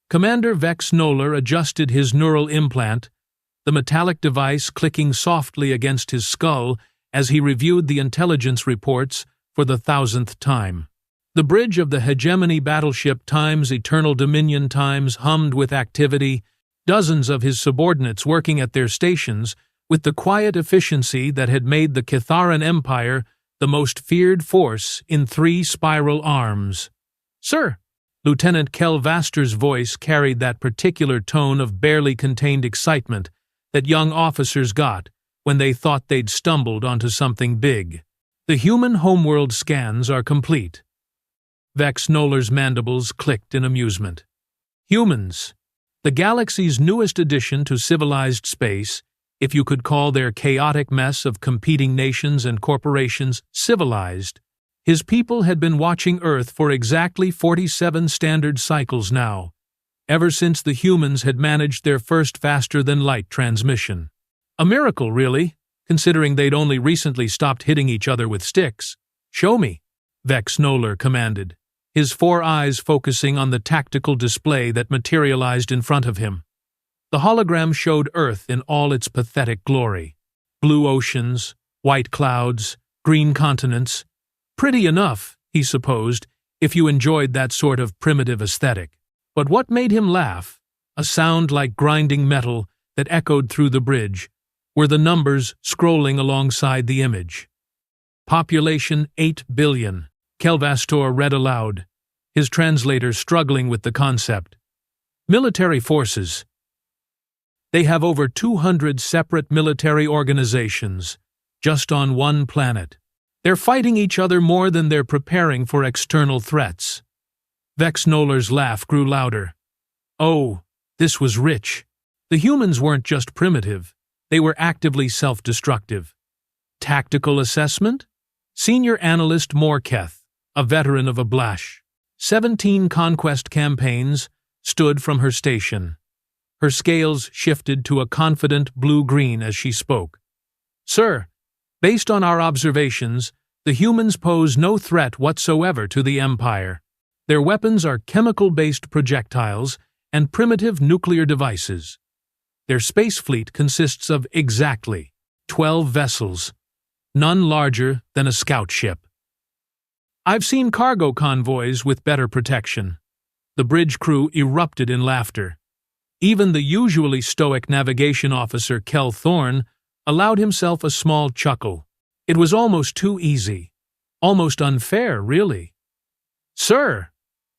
Commander Vex Noller adjusted his neural implant, the metallic device clicking softly against his skull as he reviewed the intelligence reports for the 1000th time. The bridge of the hegemony battleship times Eternal Dominion times hummed with activity, dozens of his subordinates working at their stations with the quiet efficiency that had made the Catharan Empire the most feared force in 3 spiral arms. "Sir!" Lieutenant Kel Vaster's voice carried that particular tone of barely contained excitement that young officers got when they thought they'd stumbled onto something big. "The human homeworld scans are complete." Vex Noller's mandibles clicked in amusement. Humans, the galaxy's newest addition to civilized space, if you could call their chaotic mess of competing nations and corporations civilized. His people had been watching Earth for exactly 47 standard cycles now, ever since the humans had managed their first faster-than-light transmission. A miracle, really, considering they'd only recently stopped hitting each other with sticks. "Show me," Vex Noller commanded, his 4 eyes focusing on the tactical display that materialized in front of him. The hologram showed Earth in all its pathetic glory. Blue oceans, white clouds, green continents. Pretty enough, he supposed, if you enjoyed that sort of primitive aesthetic. But what made him laugh, a sound like grinding metal that echoed through the bridge, were the numbers scrolling alongside the image. Population 8 billion, Kelvastor read aloud, his translator struggling with the concept. Military forces. They have over 200 separate military organizations, just on one planet. They're fighting each other more than they're preparing for external threats. Vex Noller's laugh grew louder. Oh, this was rich. The humans weren't just primitive, they were actively self-destructive. Tactical assessment? Senior Analyst Morketh, a veteran of Ablash, 17 conquest campaigns, stood from her station. Her scales shifted to a confident blue-green as she spoke. "Sir, based on our observations, the humans pose no threat whatsoever to the Empire. Their weapons are chemical-based projectiles and primitive nuclear devices. Their space fleet consists of exactly 12 vessels, none larger than a scout ship. I've seen cargo convoys with better protection." The bridge crew erupted in laughter. Even the usually stoic navigation officer Kel Thorne allowed himself a small chuckle. It was almost too easy. Almost unfair, really. "Sir!"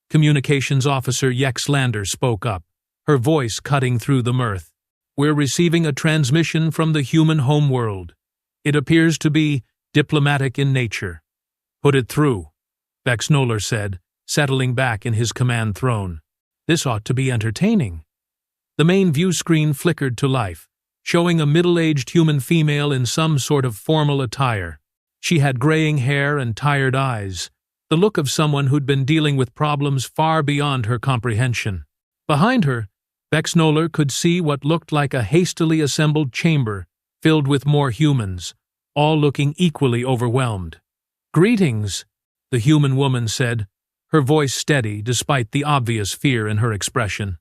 Communications Officer Yex Lander spoke up, her voice cutting through the mirth. "We're receiving a transmission from the human homeworld. It appears to be diplomatic in nature." "Put it through," Vex Noller said, settling back in his command throne. "This ought to be entertaining." The main view screen flickered to life, showing a middle-aged human female in some sort of formal attire. She had graying hair and tired eyes, the look of someone who'd been dealing with problems far beyond her comprehension. Behind her, Vex Noller could see what looked like a hastily assembled chamber filled with more humans, all looking equally overwhelmed. "Greetings," the human woman said, her voice steady despite the obvious fear in her expression.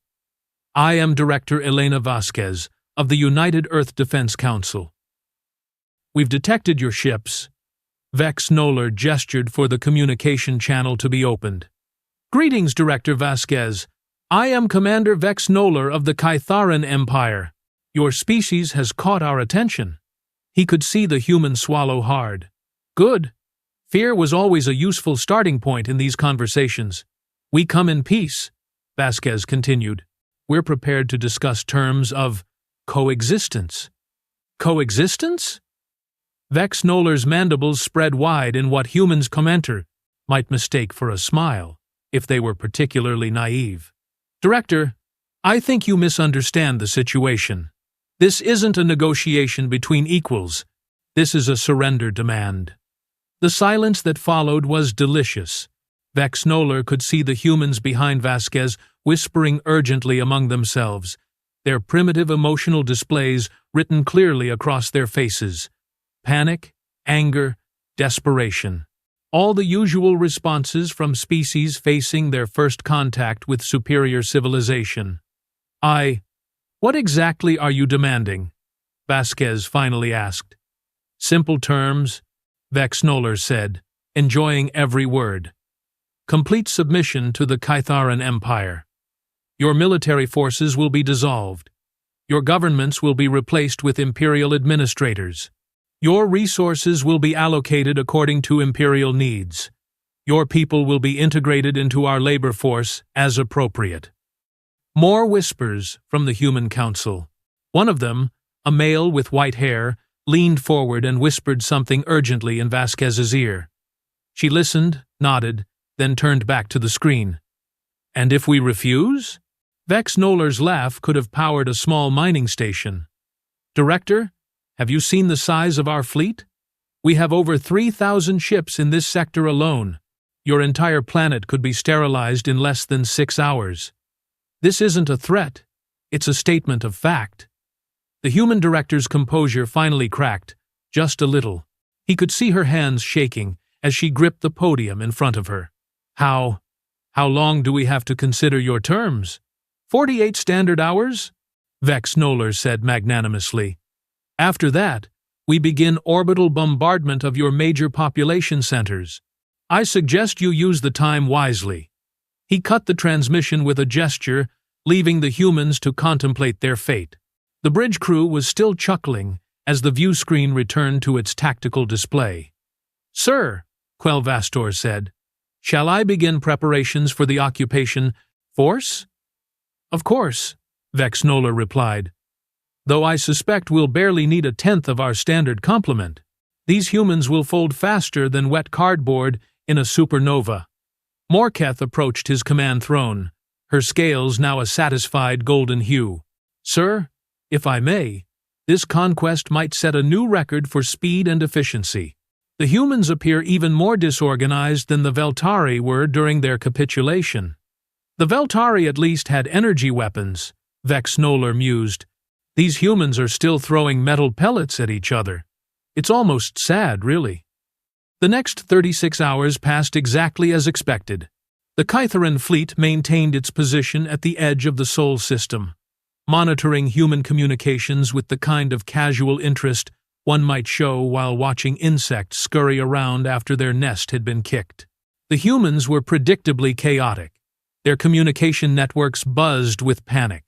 "I am Director Elena Vasquez of the United Earth Defense Council. We've detected your ships." Vex Noller gestured for the communication channel to be opened. "Greetings, Director Vasquez. I am Commander Vex Noller of the Catharan Empire. Your species has caught our attention." He could see the human swallow hard. "Good. Fear was always a useful starting point in these conversations. We come in peace," Vasquez continued. "We're prepared to discuss terms of coexistence." "Coexistence?" Vex Noller's mandibles spread wide in what humans commenter might mistake for a smile, if they were particularly naive. "Director, I think you misunderstand the situation. This isn't a negotiation between equals. This is a surrender demand." The silence that followed was delicious. Vex Noller could see the humans behind Vasquez whispering urgently among themselves, their primitive emotional displays written clearly across their faces. Panic, anger, desperation. All the usual responses from species facing their first contact with superior civilization. What exactly are you demanding? Vasquez finally asked. Simple terms, Vex Noller said, enjoying every word. Complete submission to the Kytharan Empire. Your military forces will be dissolved. Your governments will be replaced with imperial administrators. Your resources will be allocated according to imperial needs. Your people will be integrated into our labor force as appropriate. More whispers from the Human Council. One of them, a male with white hair, leaned forward and whispered something urgently in Vasquez's ear. She listened, nodded, then turned back to the screen. And if we refuse? Vex Noller's laugh could have powered a small mining station. Director, have you seen the size of our fleet? We have over 3,000 ships in this sector alone. Your entire planet could be sterilized in less than 6 hours. This isn't a threat. It's a statement of fact. The human director's composure finally cracked, just a little. He could see her hands shaking as she gripped the podium in front of her. How long do we have to consider your terms? 48 standard hours? Vex Noller said magnanimously. After that, we begin orbital bombardment of your major population centers. I suggest you use the time wisely. He cut the transmission with a gesture, leaving the humans to contemplate their fate. The bridge crew was still chuckling as the view screen returned to its tactical display. Sir, Quelvastor said, shall I begin preparations for the occupation force? Of course, Vex Noller replied. Though I suspect we'll barely need 1/10 of our standard complement. These humans will fold faster than wet cardboard in a supernova. Morketh approached his command throne, her scales now a satisfied golden hue. Sir, if I may, this conquest might set a new record for speed and efficiency. The humans appear even more disorganized than the Veltari were during their capitulation. The Veltari at least had energy weapons, Vex Noller mused. These humans are still throwing metal pellets at each other. It's almost sad, really. The next 36 hours passed exactly as expected. The Kytharan fleet maintained its position at the edge of the Sol system, monitoring human communications with the kind of casual interest one might show while watching insects scurry around after their nest had been kicked. The humans were predictably chaotic. Their communication networks buzzed with panic.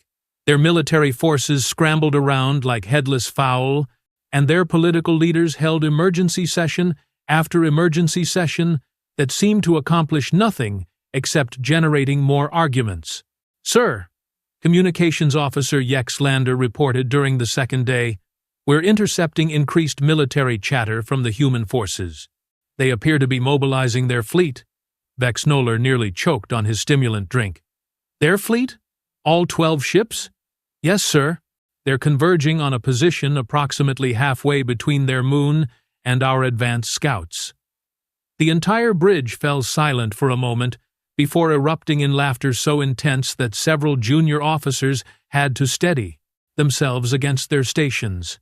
Their military forces scrambled around like headless fowl, and their political leaders held emergency session after emergency session that seemed to accomplish nothing except generating more arguments. Sir, Communications Officer Yex Lander reported during the second day, we're intercepting increased military chatter from the human forces. They appear to be mobilizing their fleet. Vex Noller nearly choked on his stimulant drink. Their fleet? All 12 ships? Yes, sir. They're converging on a position approximately halfway between their moon and our advanced scouts. The entire bridge fell silent for a moment before erupting in laughter so intense that several junior officers had to steady themselves against their stations.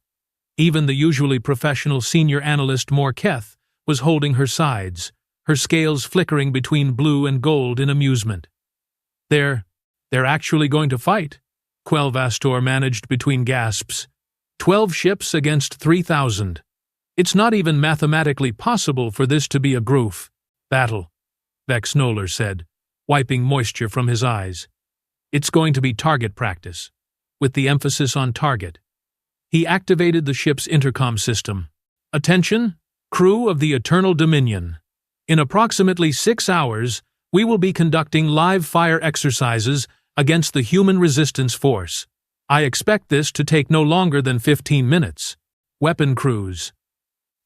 Even the usually professional senior analyst Morketh was holding her sides, her scales flickering between blue and gold in amusement. They're actually going to fight, Quelvastor managed between gasps. 12 ships against 3,000. It's not even mathematically possible for this to be a groof battle, Vex Noller said, wiping moisture from his eyes. It's going to be target practice, with the emphasis on target. He activated the ship's intercom system. Attention, crew of the Eternal Dominion. In approximately 6 hours, we will be conducting live fire exercises against the human resistance force. I expect this to take no longer than 15 minutes. Weapon crews.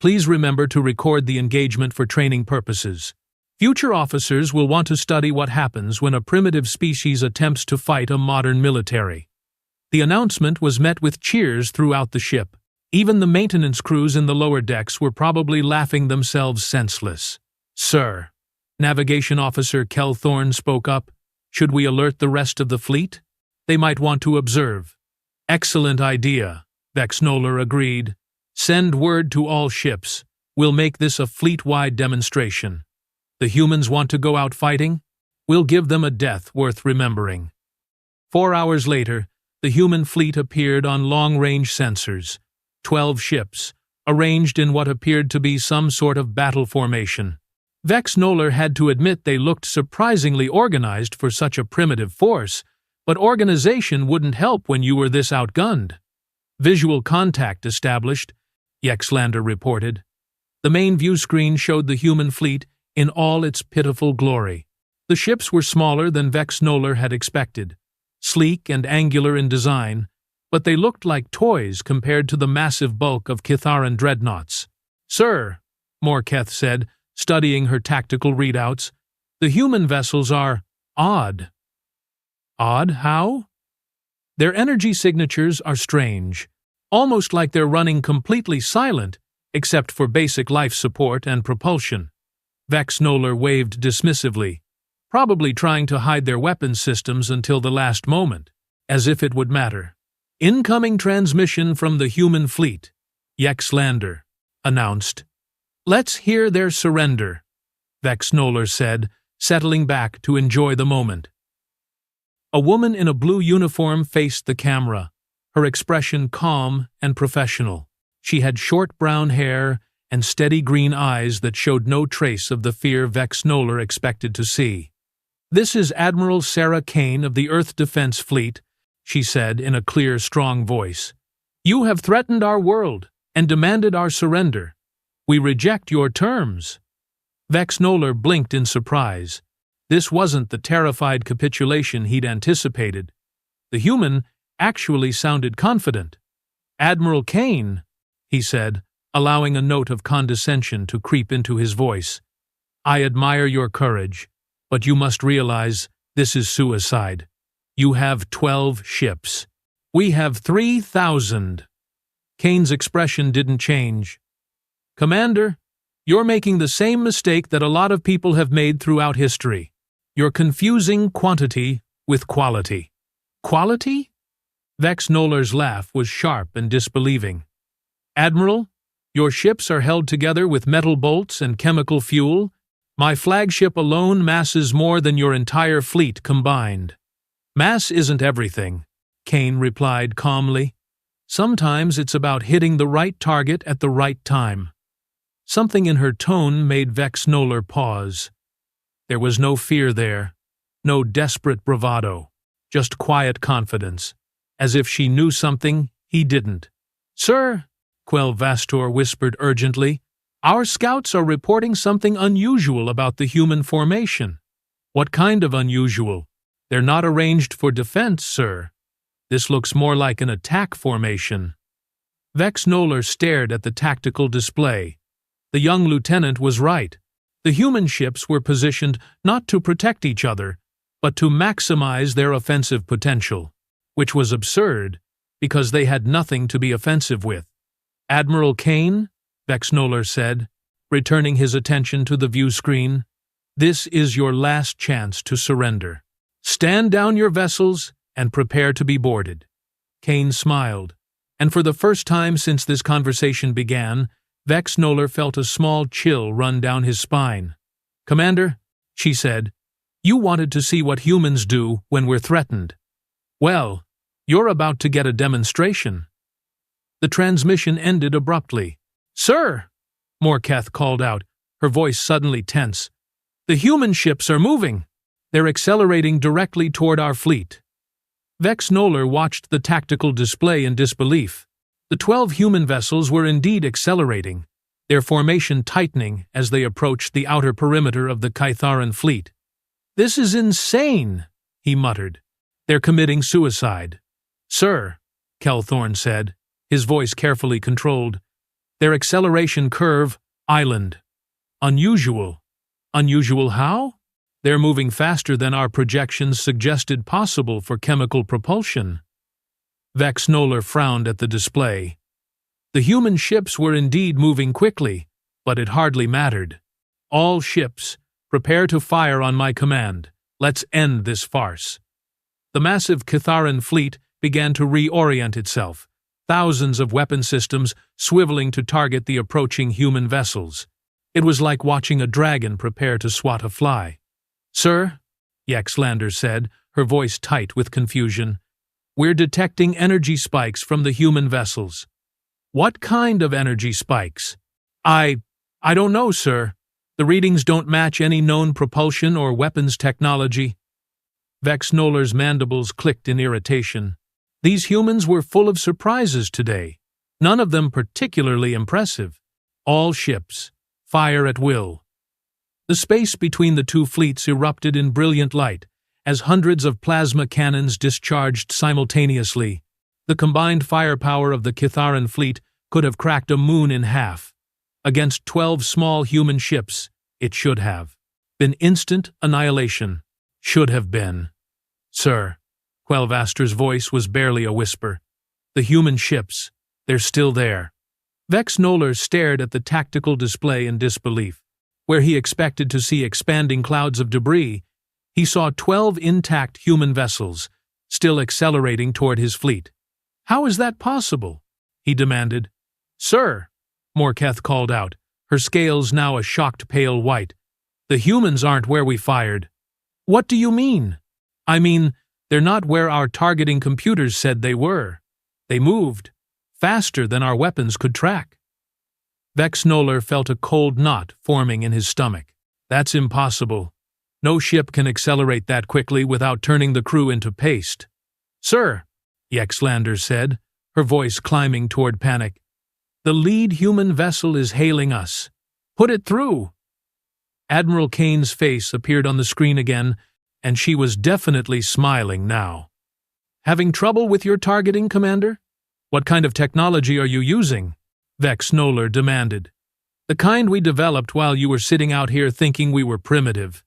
Please remember to record the engagement for training purposes. Future officers will want to study what happens when a primitive species attempts to fight a modern military. The announcement was met with cheers throughout the ship. Even the maintenance crews in the lower decks were probably laughing themselves senseless. Sir, Navigation Officer Kel Thorne spoke up. Should we alert the rest of the fleet? They might want to observe. Excellent idea, Vex Noller agreed. Send word to all ships. We'll make this a fleet-wide demonstration. The humans want to go out fighting? We'll give them a death worth remembering. 4 hours later, the human fleet appeared on long-range sensors. 12 ships, arranged in what appeared to be some sort of battle formation. Vex Noller had to admit they looked surprisingly organized for such a primitive force, but organization wouldn't help when you were this outgunned. Visual contact established, Yexlander reported. The main view screen showed the human fleet in all its pitiful glory. The ships were smaller than Vex Noller had expected, sleek and angular in design, but they looked like toys compared to the massive bulk of Kitharan dreadnoughts. "Sir," Morketh said, studying her tactical readouts, "the human vessels are odd." "Odd? How?" "Their energy signatures are strange, almost like they're running completely silent, except for basic life support and propulsion." Vex Noller waved dismissively, probably trying to hide their weapons systems until the last moment, as if it would matter. "Incoming transmission from the human fleet," Yexlander announced. "Let's hear their surrender," Vex Noller said, settling back to enjoy the moment. A woman in a blue uniform faced the camera, her expression calm and professional. She had short brown hair and steady green eyes that showed no trace of the fear Vex Noller expected to see. "This is Admiral Sarah Kane of the Earth Defense Fleet," she said in a clear, strong voice. "You have threatened our world and demanded our surrender. We reject your terms." Vex Noller blinked in surprise. This wasn't the terrified capitulation he'd anticipated. The human actually sounded confident. "Admiral Kane," he said, allowing a note of condescension to creep into his voice, "I admire your courage, but you must realize this is suicide. You have 12 ships. We have 3,000. Kane's expression didn't change. "Commander, you're making the same mistake that a lot of people have made throughout history. You're confusing quantity with quality." "Quality?" Vex Noller's laugh was sharp and disbelieving. "Admiral, your ships are held together with metal bolts and chemical fuel. My flagship alone masses more than your entire fleet combined." "Mass isn't everything," Kane replied calmly. "Sometimes it's about hitting the right target at the right time." Something in her tone made Vex Noller pause. There was no fear there, no desperate bravado, just quiet confidence, as if she knew something he didn't. "Sir," Quell Vastor whispered urgently, "our scouts are reporting something unusual about the human formation." "What kind of unusual?" "They're not arranged for defense, sir. This looks more like an attack formation." Vex Noller stared at the tactical display. The young lieutenant was right. The human ships were positioned not to protect each other, but to maximize their offensive potential, which was absurd, because they had nothing to be offensive with. "Admiral Kane," Vex Noller said, returning his attention to the view screen, "this is your last chance to surrender. Stand down your vessels and prepare to be boarded." Kane smiled, and for the first time since this conversation began, Vex Noller felt a small chill run down his spine. "Commander," she said, "you wanted to see what humans do when we're threatened. Well, you're about to get a demonstration." The transmission ended abruptly. "Sir!" Morketh called out, her voice suddenly tense. "The human ships are moving. They're accelerating directly toward our fleet." Vex Noller watched the tactical display in disbelief. The 12 human vessels were indeed accelerating, their formation tightening as they approached the outer perimeter of the Kitharan fleet. "This is insane," he muttered. "They're committing suicide." "Sir," Kelthorn said, his voice carefully controlled, "their acceleration curve, island. Unusual." "Unusual how?" "They're moving faster than our projections suggested possible for chemical propulsion." Vex Noller frowned at the display. The human ships were indeed moving quickly, but it hardly mattered. "All ships, prepare to fire on my command. Let's end this farce." The massive Kitharan fleet began to reorient itself, thousands of weapon systems swiveling to target the approaching human vessels. It was like watching a dragon prepare to swat a fly. "Sir," Yaxlander said, her voice tight with confusion, "we're detecting energy spikes from the human vessels." "What kind of energy spikes?" I don't know, sir. The readings don't match any known propulsion or weapons technology." Vex Nolar's mandibles clicked in irritation. These humans were full of surprises today, none of them particularly impressive. All ships, fire at will. The space between the two fleets erupted in brilliant light, as hundreds of plasma cannons discharged simultaneously. The combined firepower of the Kitharan fleet could have cracked a moon in half. Against 12 small human ships, it should have been instant annihilation. Should have been. "Sir," Quelvaster's voice was barely a whisper. "The human ships, they're still there." Vex Nolar stared at the tactical display in disbelief. Where he expected to see expanding clouds of debris, he saw 12 intact human vessels, still accelerating toward his fleet. "How is that possible?" he demanded. "Sir," Morketh called out, her scales now a shocked pale white, "the humans aren't where we fired." "What do you mean?" "I mean, they're not where our targeting computers said they were. They moved faster than our weapons could track." Vex Nolar felt a cold knot forming in his stomach. "That's impossible. No ship can accelerate that quickly without turning the crew into paste." "Sir," Yaxlander said, her voice climbing toward panic, "the lead human vessel is hailing us. Put it through." Admiral Kane's face appeared on the screen again, and she was definitely smiling now. "Having trouble with your targeting, Commander? What kind of technology are you using?" Vex Nolar demanded. "The kind we developed while you were sitting out here thinking we were primitive,"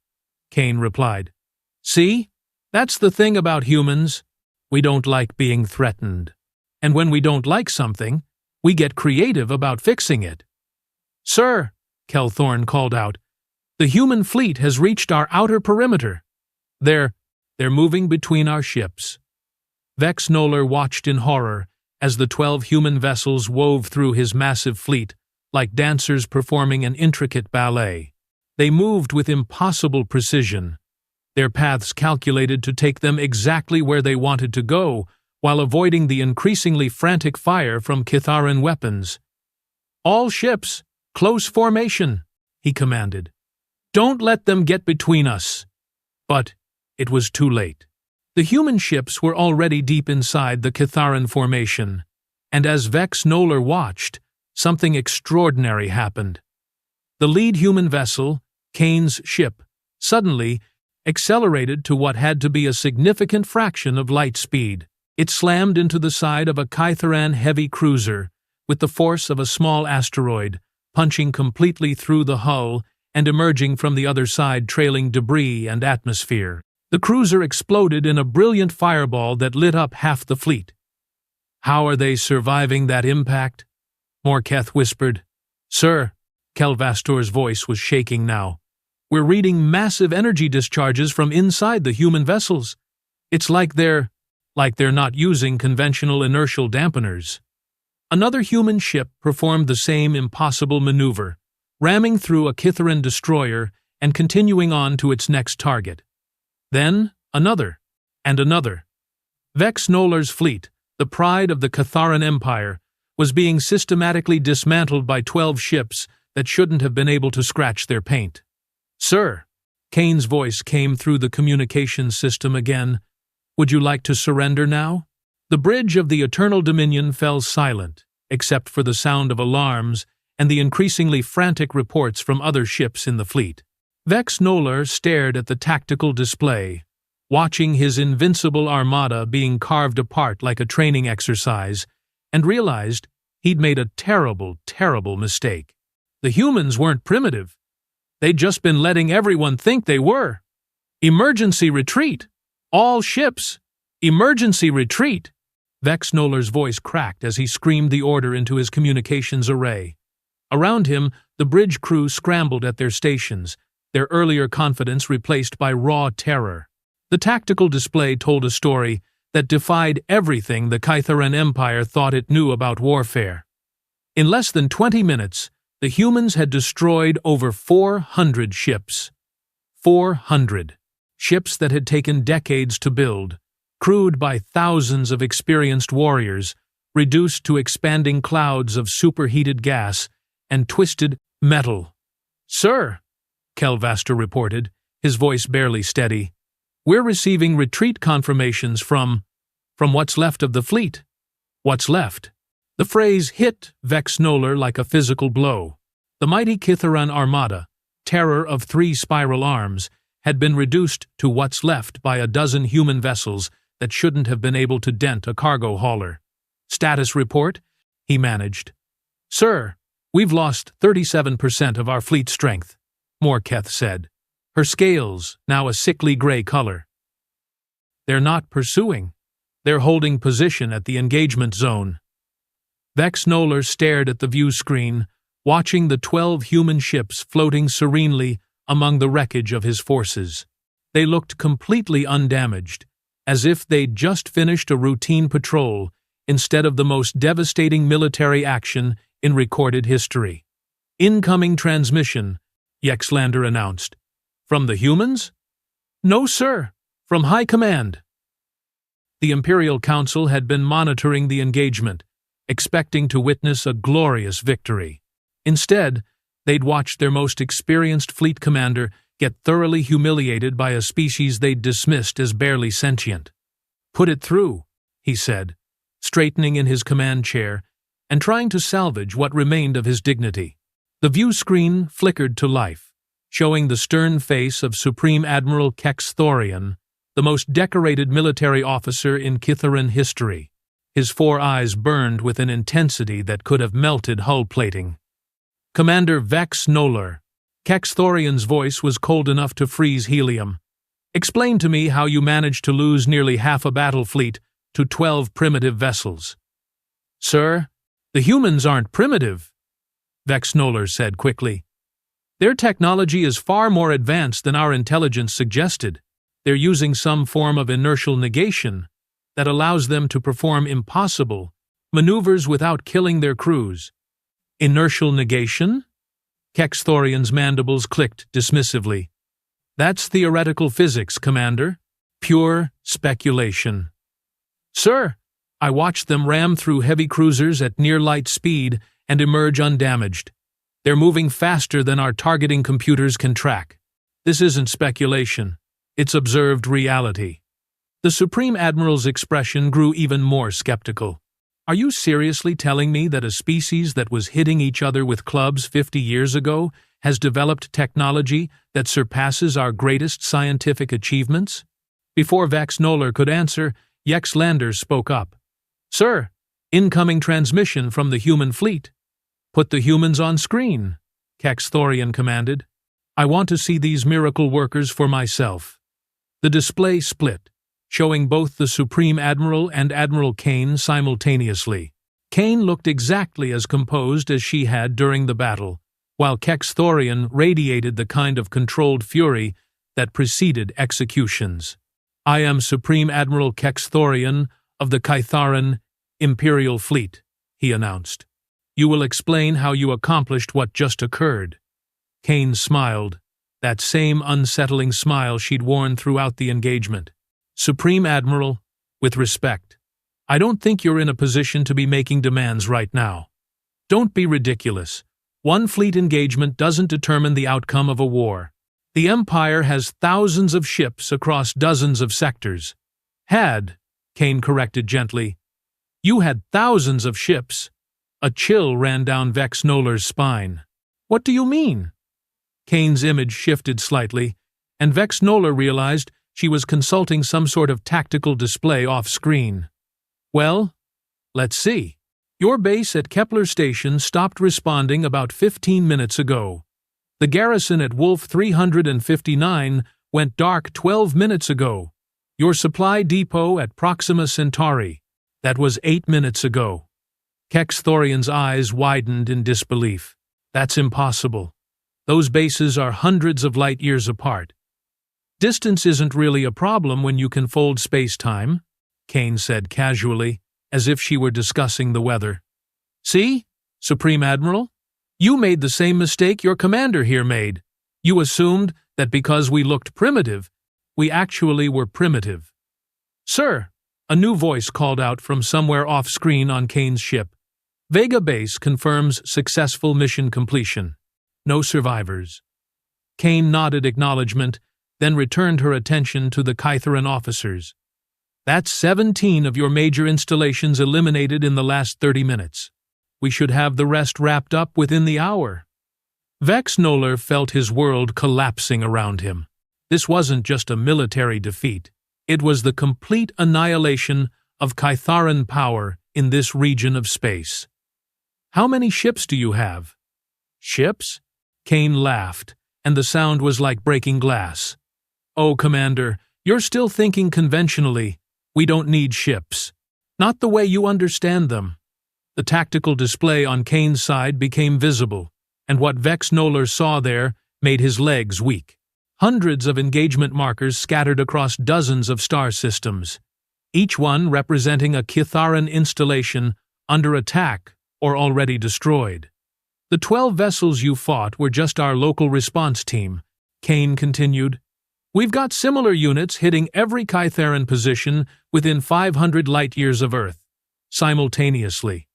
Kane replied. "See? That's the thing about humans. We don't like being threatened. And when we don't like something, we get creative about fixing it." "Sir," Kelthorn called out, "the human fleet has reached our outer perimeter. They're moving between our ships." Vex Nolar watched in horror as the 12 human vessels wove through his massive fleet like dancers performing an intricate ballet. They moved with impossible precision, their paths calculated to take them exactly where they wanted to go, while avoiding the increasingly frantic fire from Kitharan weapons. "All ships, close formation," he commanded. "Don't let them get between us." But it was too late. The human ships were already deep inside the Kitharan formation, and as Vex Nolar watched, something extraordinary happened. The lead human vessel, Kane's ship, suddenly accelerated to what had to be a significant fraction of light speed. It slammed into the side of a Kitharan heavy cruiser, with the force of a small asteroid, punching completely through the hull and emerging from the other side trailing debris and atmosphere. The cruiser exploded in a brilliant fireball that lit up half the fleet. "How are they surviving that impact?" Morketh whispered. "Sir," Kelvastor's voice was shaking now, "we're reading massive energy discharges from inside the human vessels. It's like they're not using conventional inertial dampeners." Another human ship performed the same impossible maneuver, ramming through a Kitharan destroyer and continuing on to its next target. Then another, and another. Vex Nolar's fleet, the pride of the Kitharan Empire, was being systematically dismantled by 12 ships that shouldn't have been able to scratch their paint. "Sir," Kane's voice came through the communications system again, "would you like to surrender now?" The bridge of the Eternal Dominion fell silent, except for the sound of alarms and the increasingly frantic reports from other ships in the fleet. Vex Nolar stared at the tactical display, watching his invincible armada being carved apart like a training exercise, and realized he'd made a terrible, terrible mistake. The humans weren't primitive. They'd just been letting everyone think they were. "Emergency retreat! All ships! Emergency retreat!" Vex Nolar's voice cracked as he screamed the order into his communications array. Around him, the bridge crew scrambled at their stations, their earlier confidence replaced by raw terror. The tactical display told a story that defied everything the Kitharan Empire thought it knew about warfare. In less than 20 minutes, The humans had destroyed over 400 ships. 400. Ships that had taken decades to build, crewed by thousands of experienced warriors, reduced to expanding clouds of superheated gas and twisted metal. "Sir," Kelvaster reported, his voice barely steady, "we're receiving retreat confirmations from what's left of the fleet." What's left? The phrase hit Vex Noller like a physical blow. The mighty Kitharan armada, terror of 3 spiral arms, had been reduced to what's left by a dozen human vessels that shouldn't have been able to dent a cargo hauler. "Status report?" he managed. "Sir, we've lost 37% of our fleet strength," Morketh said, her scales now a sickly gray color. "They're not pursuing. They're holding position at the engagement zone." Vex Noller stared at the view screen, watching the 12 human ships floating serenely among the wreckage of his forces. They looked completely undamaged, as if they'd just finished a routine patrol instead of the most devastating military action in recorded history. "Incoming transmission," Yexlander announced. "From the humans?" "No, sir. From High Command." The Imperial Council had been monitoring the engagement, expecting to witness a glorious victory. Instead, they'd watched their most experienced fleet commander get thoroughly humiliated by a species they'd dismissed as barely sentient. "Put it through," he said, straightening in his command chair and trying to salvage what remained of his dignity. The view screen flickered to life, showing the stern face of Supreme Admiral Kex Thorian, the most decorated military officer in Kitharan history. His 4 eyes burned with an intensity that could have melted hull plating. "Commander Vex Noller." Kex Thorian's voice was cold enough to freeze helium. "Explain to me how you managed to lose nearly half a battle fleet to 12 primitive vessels." "Sir, the humans aren't primitive," Vex Noller said quickly. "Their technology is far more advanced than our intelligence suggested. They're using some form of inertial negation that allows them to perform impossible maneuvers without killing their crews." "Inertial negation?" Kex Thorian's mandibles clicked dismissively. "That's theoretical physics, Commander. Pure speculation." "Sir, I watched them ram through heavy cruisers at near-light speed and emerge undamaged. They're moving faster than our targeting computers can track. This isn't speculation. It's observed reality." The Supreme Admiral's expression grew even more skeptical. "Are you seriously telling me that a species that was hitting each other with clubs 50 years ago has developed technology that surpasses our greatest scientific achievements?" Before Vex Noller could answer, Yexlander spoke up. "Sir, incoming transmission from the human fleet." "Put the humans on screen," Kex Thorian commanded. "I want to see these miracle workers for myself." The display split, showing both the Supreme Admiral and Admiral Kane simultaneously. Kane looked exactly as composed as she had during the battle, while Kex Thorian radiated the kind of controlled fury that preceded executions. "I am Supreme Admiral Kex Thorian of the Kitharan Imperial Fleet," he announced. "You will explain how you accomplished what just occurred." Kane smiled, that same unsettling smile she'd worn throughout the engagement. "Supreme Admiral, with respect, I don't think you're in a position to be making demands right now. Don't be ridiculous. One fleet engagement doesn't determine the outcome of a war. The Empire has thousands of ships across dozens of sectors." "Had," Kane corrected gently. "You had thousands of ships." A chill ran down Vex Noller's spine. "What do you mean?" Kane's image shifted slightly, and Vex Noller realized she was consulting some sort of tactical display off-screen. "Well, let's see. Your base at Kepler Station stopped responding about 15 minutes ago. The garrison at Wolf 359 went dark 12 minutes ago. Your supply depot at Proxima Centauri, that was 8 minutes ago." Kex Thorian's eyes widened in disbelief. "That's impossible. Those bases are hundreds of light-years apart." "Distance isn't really a problem when you can fold space-time," Kane said casually, as if she were discussing the weather. "See, Supreme Admiral? You made the same mistake your commander here made. You assumed that because we looked primitive, we actually were primitive. Sir, a new voice called out from somewhere off-screen on Kane's ship. Vega Base confirms successful mission completion. No survivors. Kane nodded acknowledgement, then returned her attention to the Kytheran officers. That's 17 of your major installations eliminated in the last 30 minutes. We should have the rest wrapped up within the hour. Vex Noller felt his world collapsing around him. This wasn't just a military defeat. It was the complete annihilation of Kytheran power in this region of space. How many ships do you have? Ships? Kane laughed, and the sound was like breaking glass. Oh, Commander, you're still thinking conventionally. We don't need ships. Not the way you understand them. The tactical display on Kane's side became visible, and what Vex Noller saw there made his legs weak. Hundreds of engagement markers scattered across dozens of star systems, each one representing a Kytheran installation under attack or already destroyed. The 12 vessels you fought were just our local response team, Kane continued. We've got similar units hitting every Kytheran position within 500 light-years of Earth, simultaneously.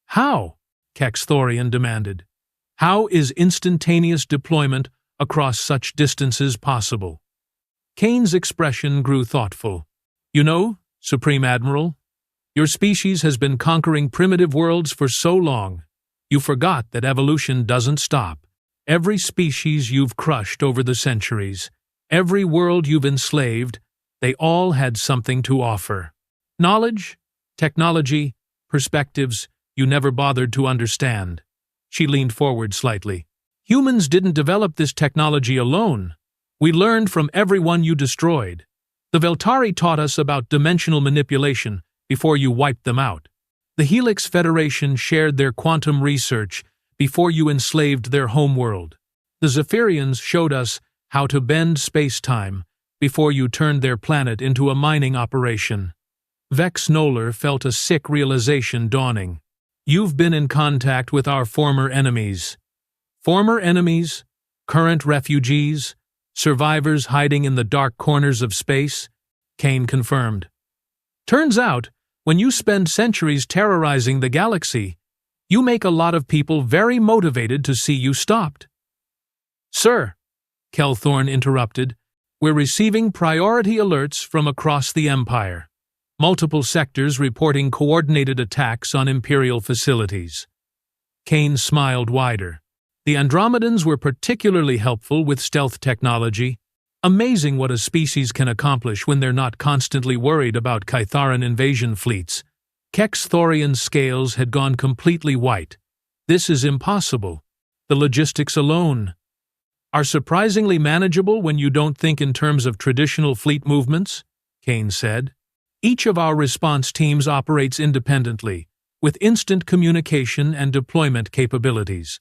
How? Kexthorian demanded. How is instantaneous deployment across such distances possible? Kane's expression grew thoughtful. You know, Supreme Admiral, your species has been conquering primitive worlds for so long. You forgot that evolution doesn't stop. Every species you've crushed over the centuries, every world you've enslaved, they all had something to offer. Knowledge, technology, perspectives you never bothered to understand. She leaned forward slightly. Humans didn't develop this technology alone. We learned from everyone you destroyed. The Veltari taught us about dimensional manipulation before you wiped them out. The Helix Federation shared their quantum research before you enslaved their homeworld. The Zephyrians showed us how to bend space-time before you turned their planet into a mining operation. Vex Noller felt a sick realization dawning. You've been in contact with our former enemies. Former enemies, current refugees, survivors hiding in the dark corners of space, Kane confirmed. Turns out, when you spend centuries terrorizing the galaxy, you make a lot of people very motivated to see you stopped. Sir, Kelthorn interrupted, we're receiving priority alerts from across the Empire. Multiple sectors reporting coordinated attacks on Imperial facilities. Kane smiled wider. The Andromedans were particularly helpful with stealth technology. Amazing what a species can accomplish when they're not constantly worried about Kytheran invasion fleets. Kexthorian's scales had gone completely white. This is impossible. The logistics alone are surprisingly manageable when you don't think in terms of traditional fleet movements, Kane said. Each of our response teams operates independently, with instant communication and deployment capabilities.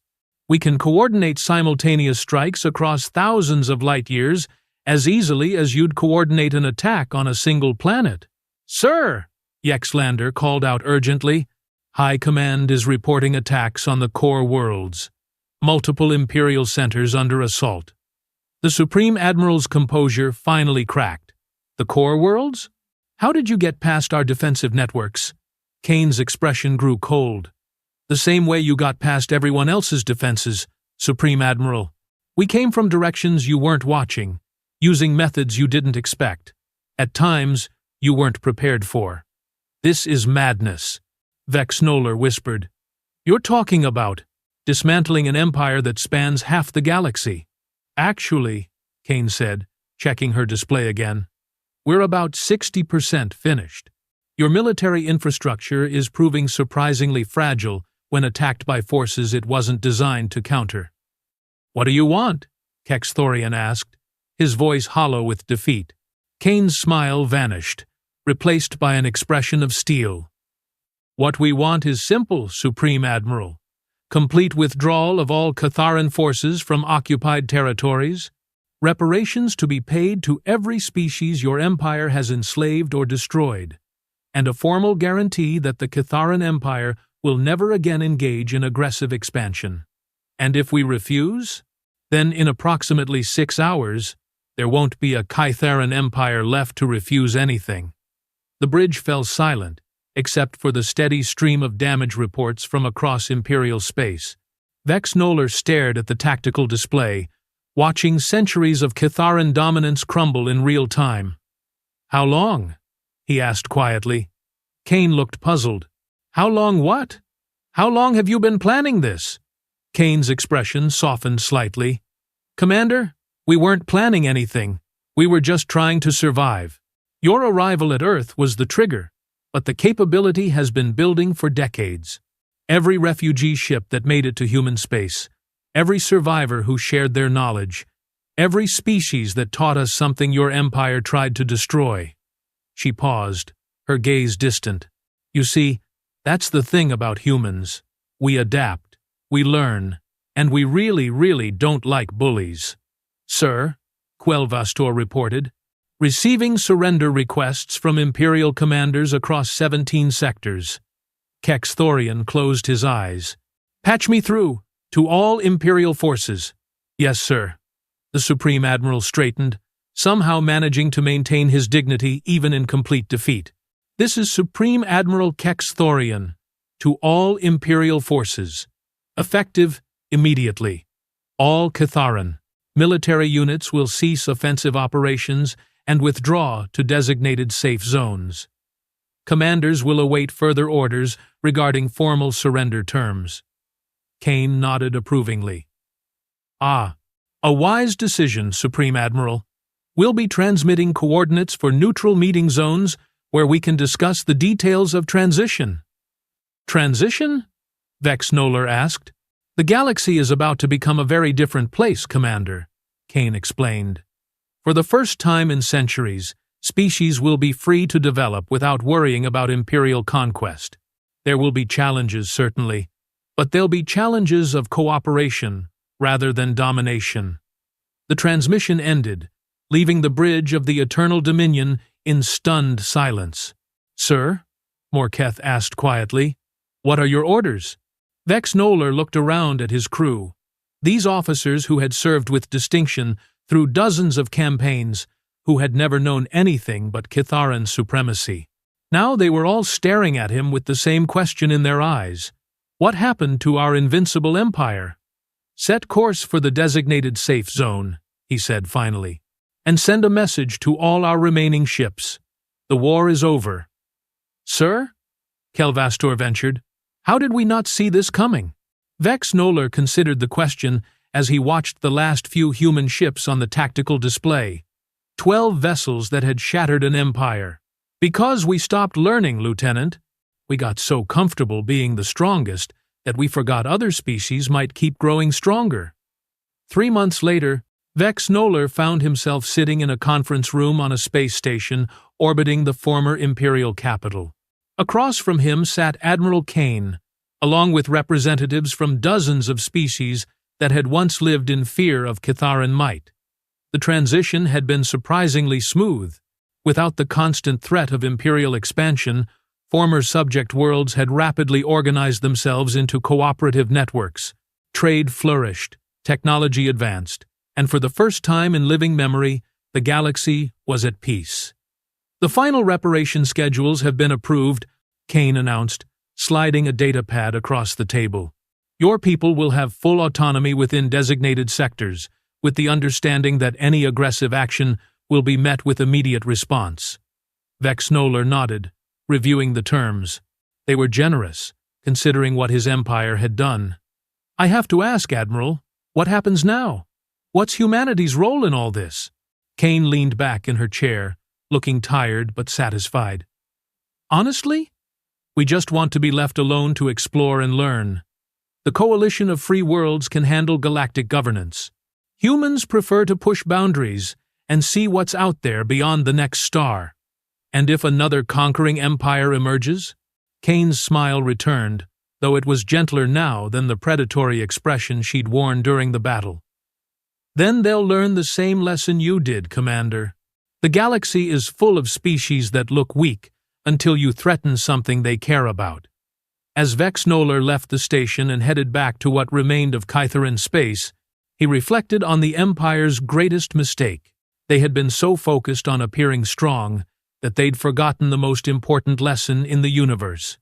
We can coordinate simultaneous strikes across thousands of light-years as easily as you'd coordinate an attack on a single planet. Sir, Yexlander called out urgently. High Command is reporting attacks on the core worlds. Multiple Imperial centers under assault. The Supreme Admiral's composure finally cracked. The core worlds? How did you get past our defensive networks? Kane's expression grew cold. The same way you got past everyone else's defenses, Supreme Admiral. We came from directions you weren't watching, using methods you didn't expect. At times, you weren't prepared for. This is madness, Vex Noller whispered. You're talking about dismantling an empire that spans half the galaxy. Actually, Kane said, checking her display again, we're about 60% finished. Your military infrastructure is proving surprisingly fragile when attacked by forces it wasn't designed to counter. What do you want? Kexthorian asked, his voice hollow with defeat. Kane's smile vanished, replaced by an expression of steel. What we want is simple, Supreme Admiral. Complete withdrawal of all Kytheran forces from occupied territories, reparations to be paid to every species your empire has enslaved or destroyed, and a formal guarantee that the Kytheran Empire will never again engage in aggressive expansion. And if we refuse? Then in approximately 6 hours, there won't be a Kytheran empire left to refuse anything. The bridge fell silent, except for the steady stream of damage reports from across Imperial space. Vex Noller stared at the tactical display, watching centuries of Kytheran dominance crumble in real time. "How long?" he asked quietly. Kane looked puzzled. "How long what? How long have you been planning this?" Kane's expression softened slightly. "Commander, we weren't planning anything. We were just trying to survive. Your arrival at Earth was the trigger, but the capability has been building for decades. Every refugee ship that made it to human space, every survivor who shared their knowledge, every species that taught us something your empire tried to destroy." She paused, her gaze distant. "You see, that's the thing about humans. We adapt, we learn, and we really don't like bullies." "Sir," Quelvastor reported, "receiving surrender requests from Imperial commanders across 17 sectors." Kex Thorian closed his eyes. "Patch me through, to all Imperial forces." "Yes, sir." The Supreme Admiral straightened, somehow managing to maintain his dignity even in complete defeat. "This is Supreme Admiral Kex Thorian. To all Imperial forces. Effective immediately. All Kytheran. Military units will cease offensive operations and withdraw to designated safe zones. Commanders will await further orders regarding formal surrender terms." Kane nodded approvingly. "Ah, a wise decision, Supreme Admiral. We'll be transmitting coordinates for neutral meeting zones where we can discuss the details of transition." "Transition?" Vex Noller asked. "The galaxy is about to become a very different place, Commander," Kane explained. "For the first time in centuries, species will be free to develop without worrying about Imperial conquest. There will be challenges, certainly, but they'll be challenges of cooperation rather than domination." The transmission ended, leaving the bridge of the Eternal Dominion in stunned silence. "Sir?" Morketh asked quietly. "What are your orders?" Vex Noller looked around at his crew. These officers who had served with distinction through dozens of campaigns, who had never known anything but Kytheran supremacy. Now they were all staring at him with the same question in their eyes. "What happened to our invincible empire?" "Set course for the designated safe zone," he said finally, "and send a message to all our remaining ships. The war is over." "Sir?" Quelvastor ventured. "How did we not see this coming?" Vex Noller considered the question as he watched the last few human ships on the tactical display. 12 vessels that had shattered an empire. "Because we stopped learning, Lieutenant. We got so comfortable being the strongest that we forgot other species might keep growing stronger." 3 months later, Vex Noller found himself sitting in a conference room on a space station orbiting the former Imperial capital. Across from him sat Admiral Kane, along with representatives from dozens of species that had once lived in fear of Kytheran might. The transition had been surprisingly smooth. Without the constant threat of Imperial expansion, former subject worlds had rapidly organized themselves into cooperative networks. Trade flourished, technology advanced, and for the first time in living memory, the galaxy was at peace. "The final reparation schedules have been approved," Kane announced, sliding a data pad across the table. "Your people will have full autonomy within designated sectors, with the understanding that any aggressive action will be met with immediate response." Vex Noller nodded, reviewing the terms. They were generous, considering what his empire had done. "I have to ask, Admiral, what happens now? What's humanity's role in all this?" Kane leaned back in her chair, looking tired but satisfied. "Honestly? We just want to be left alone to explore and learn. The coalition of free worlds can handle galactic governance. Humans prefer to push boundaries and see what's out there beyond the next star. And if another conquering empire emerges?" Kane's smile returned, though it was gentler now than the predatory expression she'd worn during the battle. "Then they'll learn the same lesson you did, Commander. The galaxy is full of species that look weak until you threaten something they care about. As Vex Noller left the station and headed back to what remained of Kytherin space, he reflected on the Empire's greatest mistake. They had been so focused on appearing strong that they'd forgotten the most important lesson in the universe.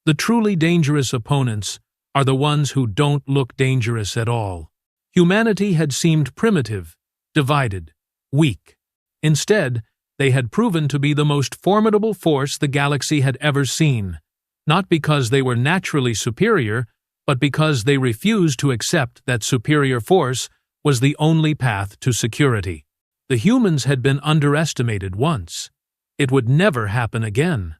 The truly dangerous opponents are the ones who don't look dangerous at all. Humanity had seemed primitive, divided, weak. Instead, they had proven to be the most formidable force the galaxy had ever seen, not because they were naturally superior, but because they refused to accept that superior force was the only path to security. The humans had been underestimated once. It would never happen again.